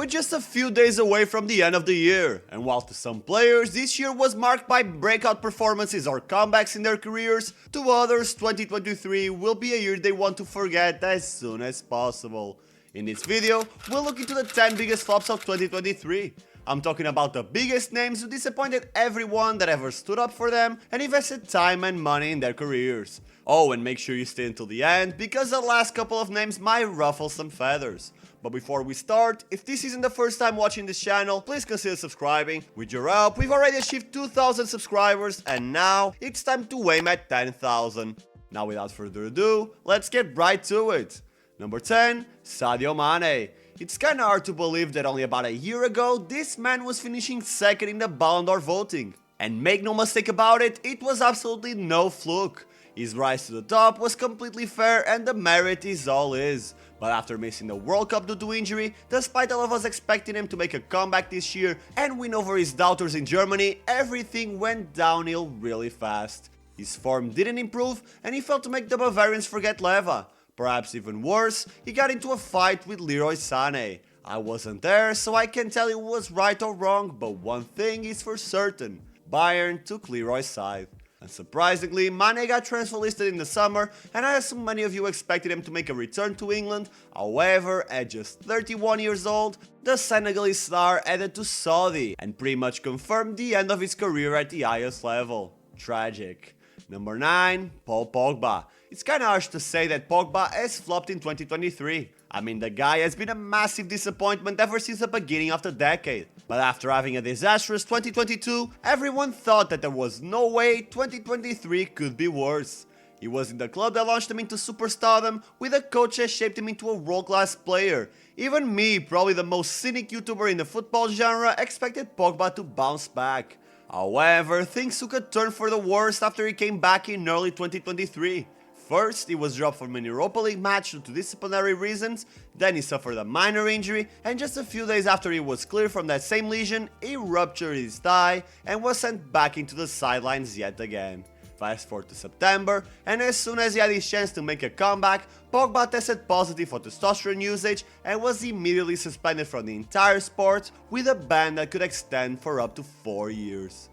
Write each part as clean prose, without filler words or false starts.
We're just a few days away from the end of the year, and while to some players this year was marked by breakout performances or comebacks in their careers, to others 2023 will be a year they want to forget as soon as possible. In this video, we'll look into the 10 biggest flops of 2023. I'm talking about the biggest names who disappointed everyone that ever stood up for them and invested time and money in their careers. Oh, and make sure you stay until the end, because the last couple of names might ruffle some feathers. But before we start, if this isn't the first time watching this channel, please consider subscribing. With your help, we've already achieved 2,000 subscribers, and now it's time to aim at 10,000. Now without further ado, let's get right to it. Number 10, Sadio Mane. It's kinda hard to believe that only about a year ago, this man was finishing second in the Ballon d'Or voting. And make no mistake about it, it was absolutely no fluke. His rise to the top was completely fair and the merit is all his. But after missing the World Cup due to injury, despite all of us expecting him to make a comeback this year and win over his doubters in Germany, everything went downhill really fast. His form didn't improve and he failed to make the Bavarians forget Leva. Perhaps even worse, he got into a fight with Leroy Sané. I wasn't there, so I can't tell you who was right or wrong, but one thing is for certain: Bayern took Leroy's side. Unsurprisingly, Mane got transfer listed in the summer, and I assume many of you expected him to make a return to England. However, at just 31 years old, the Senegalese star headed to Saudi and pretty much confirmed the end of his career at the highest level. Tragic. Number 9, Paul Pogba. It's kinda harsh to say that Pogba has flopped in 2023. I mean, the guy has been a massive disappointment ever since the beginning of the decade. But after having a disastrous 2022, everyone thought that there was no way 2023 could be worse. He was in the club that launched him into superstardom, with a coach that shaped him into a world-class player. Even me, probably the most cynic YouTuber in the football genre, expected Pogba to bounce back. However, things took a turn for the worst after he came back in early 2023. First, he was dropped from an Europa League match due to disciplinary reasons, then he suffered a minor injury, and just a few days after he was cleared from that same lesion, he ruptured his thigh and was sent back into the sidelines yet again. Fast forward to September, and as soon as he had his chance to make a comeback, Pogba tested positive for testosterone usage and was immediately suspended from the entire sport, with a ban that could extend for up to 4 years.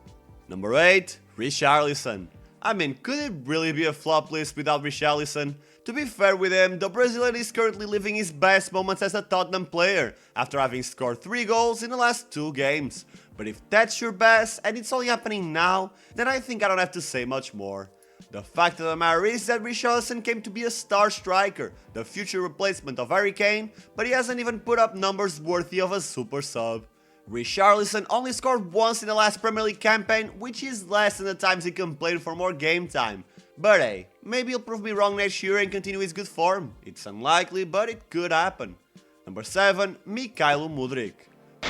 Number 8, Richarlison. I mean, could it really be a flop list without Richarlison? To be fair with him, the Brazilian is currently living his best moments as a Tottenham player, after having scored 3 goals in the last 2 games. But if that's your best, and it's only happening now, then I think I don't have to say much more. The fact of the matter is that Richarlison came to be a star striker, the future replacement of Harry Kane, but he hasn't even put up numbers worthy of a super sub. Richarlison only scored once in the last Premier League campaign, which is less than the times he complained for more game time. But hey, maybe he'll prove me wrong next year and continue his good form. It's unlikely, but it could happen. Number 7, Mikhailo Mudryk.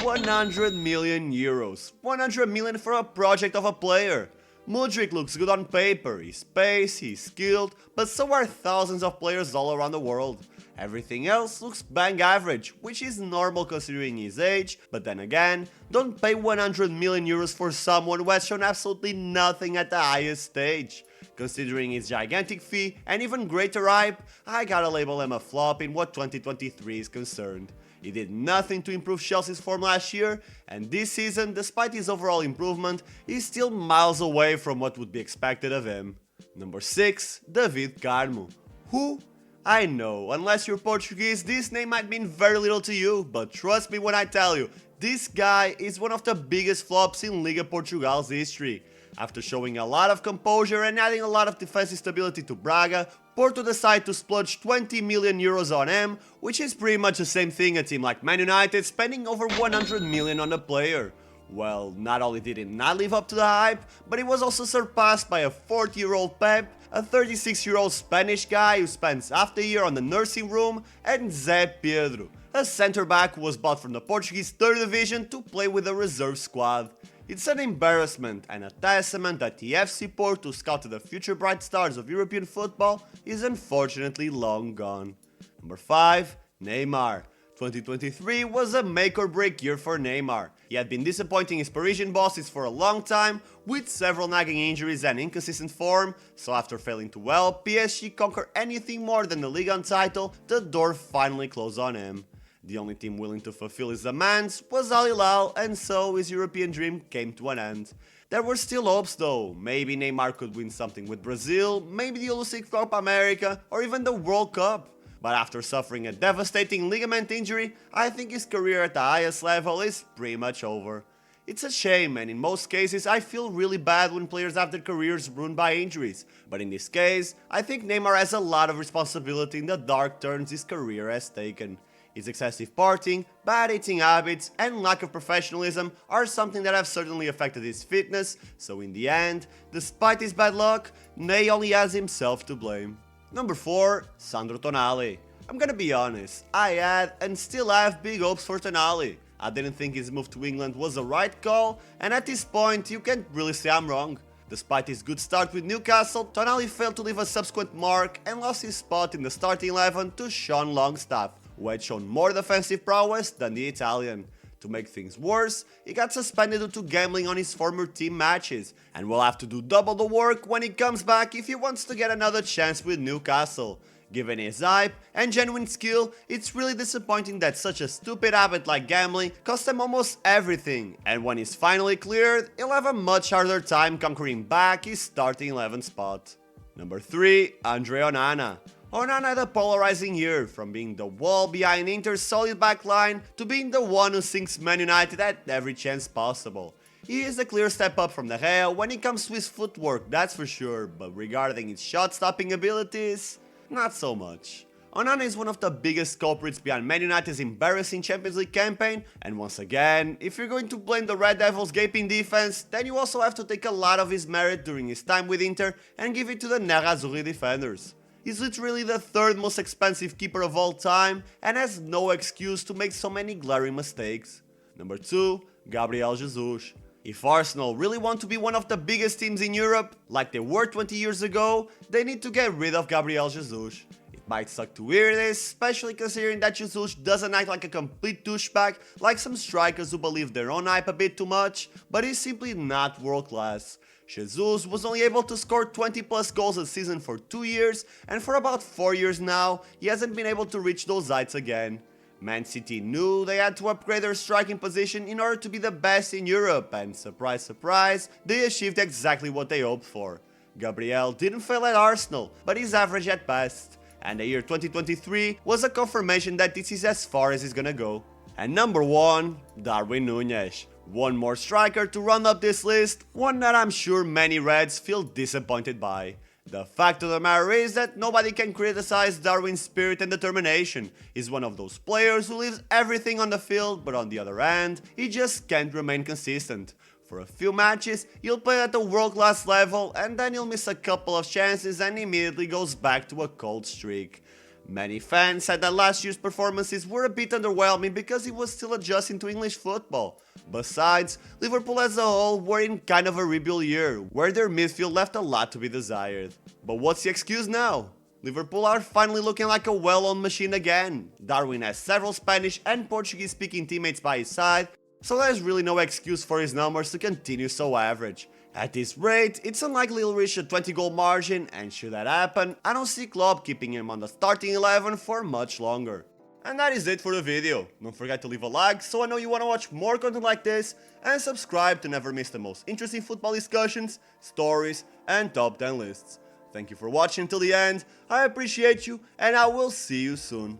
100 million euros. 100 million for a project of a player. Mudryk looks good on paper, he's pace, he's skilled, but so are thousands of players all around the world. Everything else looks bang average, which is normal considering his age, but then again, don't pay 100 million euros for someone who has shown absolutely nothing at the highest stage. Considering his gigantic fee and even greater hype, I gotta label him a flop in what 2023 is concerned. He did nothing to improve Chelsea's form last year, and this season, despite his overall improvement, he's still miles away from what would be expected of him. Number 6, David Carmo. Who? I know, unless you're Portuguese, this name might mean very little to you, but trust me when I tell you, this guy is one of the biggest flops in Liga Portugal's history. After showing a lot of composure and adding a lot of defensive stability to Braga, Porto decided to splurge 20 million euros on him, which is pretty much the same thing a team like Man United spending over 100 million on the player. Well, not only did he not live up to the hype, but he was also surpassed by a 40-year-old Pep, a 36-year-old Spanish guy who spends half the year on the nursing room, and Zé Pedro, a centre-back who was bought from the Portuguese 3rd division to play with the reserve squad. It's an embarrassment and a testament that the FC Porto, scouted the future bright stars of European football, is unfortunately long gone. Number 5, Neymar. 2023 was a make-or-break year for Neymar. He had been disappointing his Parisian bosses for a long time, with several nagging injuries and inconsistent form, so after failing to PSG conquer anything more than the Ligue 1 title, the door finally closed on him. The only team willing to fulfill his demands was Al Hilal, and so his European dream came to an end. There were still hopes though. Maybe Neymar could win something with Brazil, maybe the elusive Copa America, or even the World Cup. But after suffering a devastating ligament injury, I think his career at the highest level is pretty much over. It's a shame, and in most cases I feel really bad when players have their careers ruined by injuries. But in this case, I think Neymar has a lot of responsibility in the dark turns his career has taken. His excessive partying, bad eating habits, and lack of professionalism are something that have certainly affected his fitness, so in the end, despite his bad luck, Ney only has himself to blame. Number 4. Sandro Tonali. I'm gonna be honest, I had and still have big hopes for Tonali. I didn't think his move to England was the right call, and at this point you can't really say I'm wrong. Despite his good start with Newcastle, Tonali failed to leave a subsequent mark and lost his spot in the starting 11 to Sean Longstaff, who had shown more defensive prowess than the Italian. To make things worse, he got suspended due to gambling on his former team matches, and will have to do double the work when he comes back if he wants to get another chance with Newcastle. Given his hype and genuine skill, it's really disappointing that such a stupid habit like gambling cost him almost everything, and when he's finally cleared, he'll have a much harder time conquering back his starting 11 spot. Number 3. Andre Onana. Onana had a polarizing year, from being the wall behind Inter's solid backline to being the one who sinks Man United at every chance possible. He is a clear step up from De Gea when it comes to his footwork, that's for sure, but regarding his shot-stopping abilities, not so much. Onana is one of the biggest culprits behind Man United's embarrassing Champions League campaign, and once again, if you're going to blame the Red Devils' gaping defense, then you also have to take a lot of his merit during his time with Inter and give it to the Nerazzurri defenders. He's literally the third most expensive keeper of all time and has no excuse to make so many glaring mistakes. Number 2. Gabriel Jesus. If Arsenal really want to be one of the biggest teams in Europe, like they were 20 years ago, they need to get rid of Gabriel Jesus. It might suck to hear this, especially considering that Jesus doesn't act like a complete douchebag like some strikers who believe their own hype a bit too much, but he's simply not world class. Jesus was only able to score 20 plus goals a season for 2 years, and for about 4 years now, he hasn't been able to reach those heights again. Man City knew they had to upgrade their striking position in order to be the best in Europe, and surprise surprise, they achieved exactly what they hoped for. Gabriel didn't fail at Arsenal, but he's average at best, and the year 2023 was a confirmation that this is as far as he's gonna go. And number 1, Darwin Núñez. One more striker to run up this list, one that I'm sure many Reds feel disappointed by. The fact of the matter is that nobody can criticize Darwin's spirit and determination. He's one of those players who leaves everything on the field, but on the other hand, he just can't remain consistent. For a few matches, he'll play at a world-class level, and then he'll miss a couple of chances and immediately goes back to a cold streak. Many fans said that last year's performances were a bit underwhelming because he was still adjusting to English football. Besides, Liverpool as a whole were in kind of a rebuild year, where their midfield left a lot to be desired. But what's the excuse now? Liverpool are finally looking like a well-oiled machine again. Darwin has several Spanish and Portuguese-speaking teammates by his side, so there's really no excuse for his numbers to continue so average. At this rate, it's unlikely he'll reach a 20-goal margin, and should that happen, I don't see Klopp keeping him on the starting 11 for much longer. And that is it for the video. Don't forget to leave a like so I know you want to watch more content like this, and subscribe to never miss the most interesting football discussions, stories, and top 10 lists. Thank you for watching till the end, I appreciate you, and I will see you soon.